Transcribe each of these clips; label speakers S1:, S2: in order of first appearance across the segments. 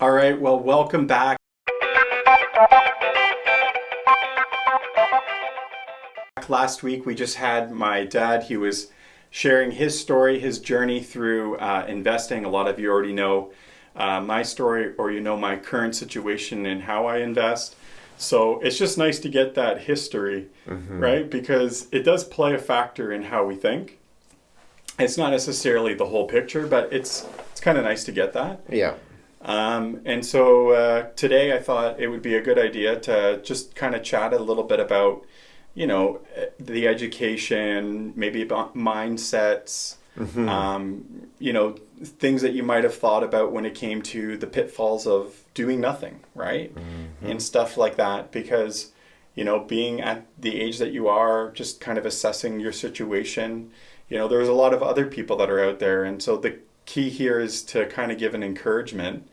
S1: All right, well, welcome back. Last week we just had my dad. He was sharing his story, his journey through investing. A lot of you already know my story, or you know my current situation and how I invest. So it's just nice to get that history, right? Because it does play a factor in how we think. It's not necessarily the whole picture, but it's kind of nice to get that.
S2: Yeah.
S1: And so today I thought it would be a good idea to just kind of chat a little bit about, the education, maybe about mindsets, things that you might have thought about when it came to the pitfalls of doing nothing, right? And stuff like that, because, being at the age that you are, just kind of assessing your situation, there's a lot of other people that are out there. And so the key here is to kind of give an encouragement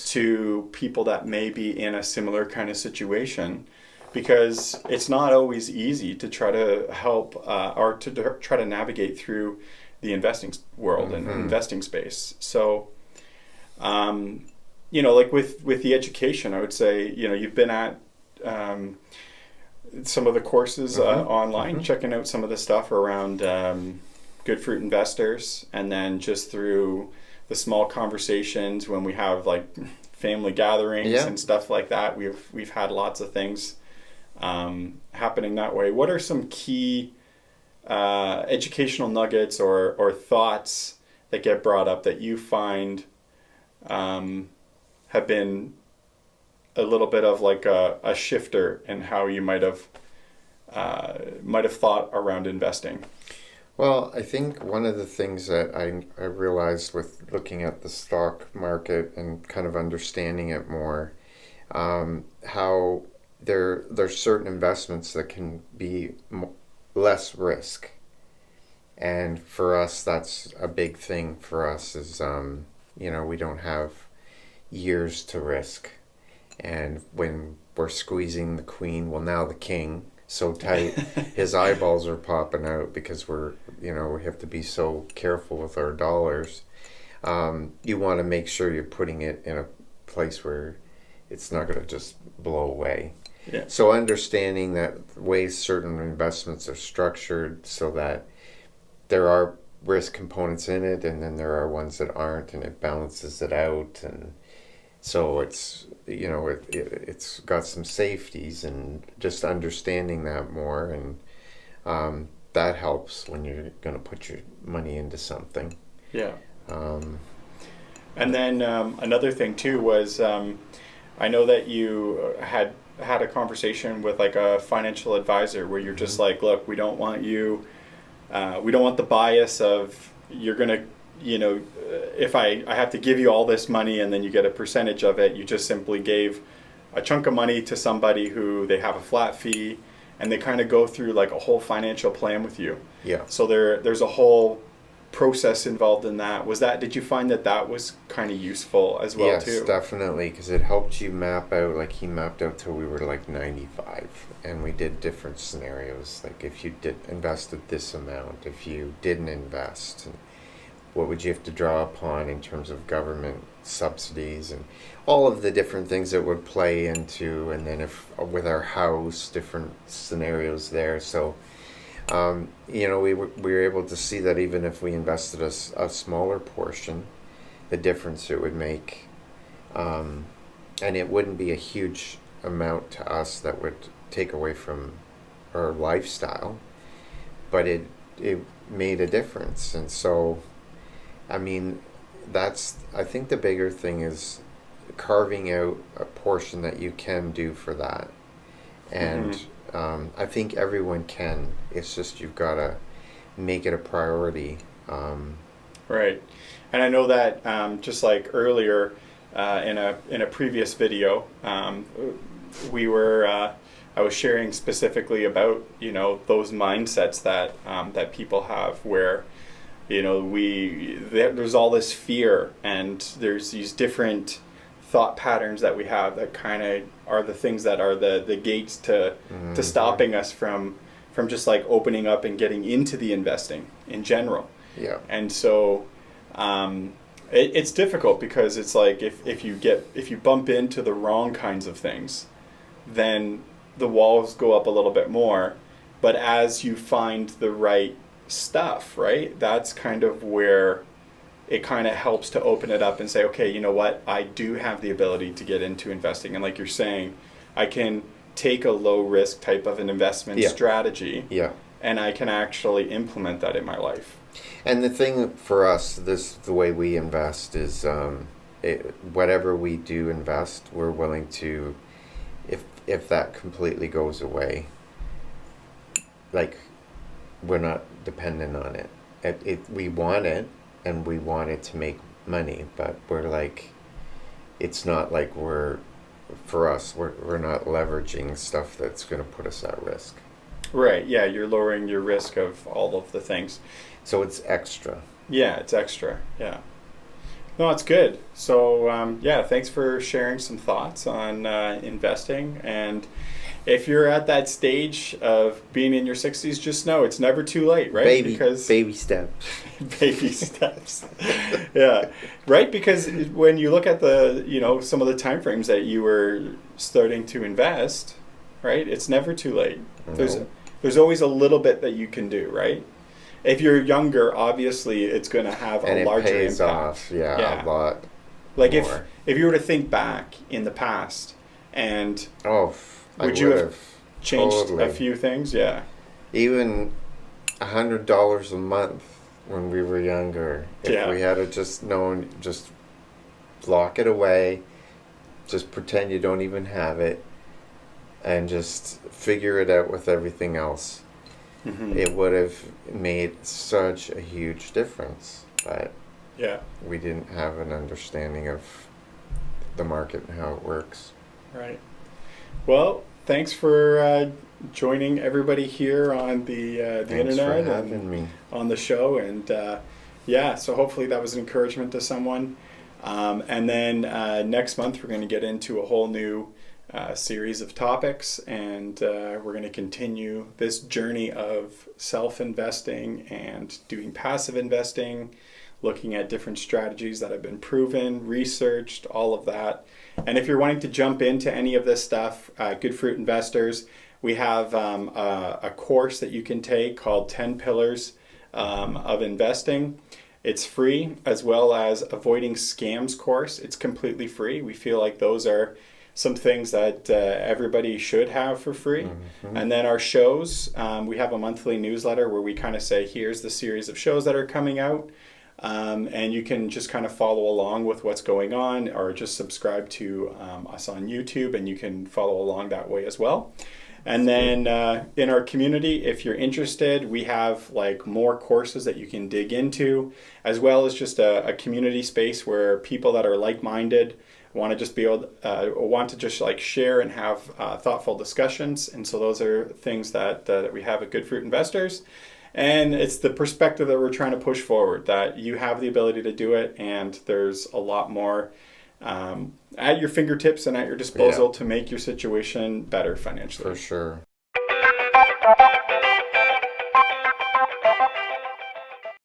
S1: to people that may be in a similar kind of situation, because it's not always easy to try to help or to try to navigate through the investing world and investing space. So, like with the education, I would say, you've been at some of the courses online, checking out some of the stuff around Good Fruit Investors, and then just through the small conversations when we have like family gatherings and stuff like that. We've had lots of things happening that way. What are some key educational nuggets or thoughts that get brought up that you find have been a little bit of like a shifter in how you might have thought around investing?
S2: Well, I think one of the things that I realized with looking at the stock market and kind of understanding it more, how there's certain investments that can be less risk. And for us, that's a big thing for us is, we don't have years to risk. And when we're squeezing the queen, well, now the king, so tight, his eyeballs are popping out because we have to be so careful with our dollars. You want to make sure you're putting it in a place where it's not going to just blow away.
S1: Yeah.
S2: So understanding that ways certain investments are structured so that there are risk components in it, and then there are ones that aren't, and it balances it out. And so it's, it's got some safeties, and just understanding that more, and that helps when you're going to put your money into something.
S1: Yeah. And then another thing too was, I know that you had a conversation with like a financial advisor where you're just like, look, we don't want the bias of you're going to, if I have to give you all this money and then you get a percentage of it. You just simply gave a chunk of money to somebody who they have a flat fee, and they kind of go through like a whole financial plan with you.
S2: Yeah.
S1: So there's a whole process involved in that. Did you find that was kind of useful as well too?
S2: Yes, definitely, because it helped you map out, like he mapped out till we were like 95, and we did different scenarios, like if you did invested this amount, if you didn't invest, and what would you have to draw upon in terms of government subsidies, and all of the different things that would play into, and then if with our house, different scenarios there. So we were able to see that even if we invested a smaller portion, the difference it would make, and it wouldn't be a huge amount to us that would take away from our lifestyle, but it made a difference. And so, I think the bigger thing is carving out a portion that you can do for that, and I think everyone can. It's just you've got to make it a priority.
S1: Right. And I know that just like earlier in a previous video, I was sharing specifically about those mindsets that people have where there's all this fear, and there's these different thought patterns that we have that kind of are the things that are the gates to stopping us from just like opening up and getting into the investing in general.
S2: Yeah.
S1: And so It's difficult because it's like if you bump into the wrong kinds of things, then the walls go up a little bit more. But as you find the right stuff, right, that's kind of where it kind of helps to open it up and say, okay, you know what, I do have the ability to get into investing. And like you're saying, I can take a low risk type of an investment strategy, and I can actually implement that in my life.
S2: And the thing for us, the way we invest is, whatever we do invest, we're willing to, if that completely goes away, like, we're not dependent on it. We want it, and we want it to make money, but we're like, it's not like for us, we're not leveraging stuff that's going to put us at risk.
S1: Right, yeah, you're lowering your risk of all of the things.
S2: So it's extra.
S1: Yeah, it's extra, yeah. No, it's good. So, thanks for sharing some thoughts on investing. And if you're at that stage of being in your 60s, just know it's never too late, right?
S2: Baby steps.
S1: Baby steps. Yeah, right? Because when you look at some of the time frames that you were starting to invest, right? It's never too late.
S2: No.
S1: There's always a little bit that you can do, right? If you're younger, obviously it's going to have a larger
S2: impact. And it pays
S1: impact.
S2: off, a lot.
S1: Like
S2: more.
S1: if you were to think back in the past, and would you have changed a few things? Yeah.
S2: Even $100 a month when we were younger. If we had just lock it away, just pretend you don't even have it, and just figure it out with everything else.
S1: Mm-hmm.
S2: It would have made such a huge difference. But we didn't have an understanding of the market and how it works.
S1: Right. Well, thanks for joining everybody here on the internet
S2: for having me
S1: on the show, and so hopefully that was an encouragement to someone. And then next month we're going to get into a whole new series of topics, and we're going to continue this journey of self-investing and doing passive investing, looking at different strategies that have been proven, researched, all of that. And if you're wanting to jump into any of this stuff, Good Fruit Investors, we have a course that you can take called 10 Pillars of Investing. It's free, as well as Avoiding Scams course. It's completely free. We feel like those are some things that everybody should have for free.
S2: Mm-hmm.
S1: And then our shows, we have a monthly newsletter where we kind of say, here's the series of shows that are coming out. And you can just kind of follow along with what's going on, or just subscribe to us on YouTube, and you can follow along that way as well. And then in our community, if you're interested, we have like more courses that you can dig into, as well as just a community space where people that are like-minded want to just be able want to just like share and have thoughtful discussions. And so those are things that we have at Good Fruit Investors. And it's the perspective that we're trying to push forward, that you have the ability to do it, and there's a lot more at your fingertips and at your disposal to make your situation better financially.
S2: For sure.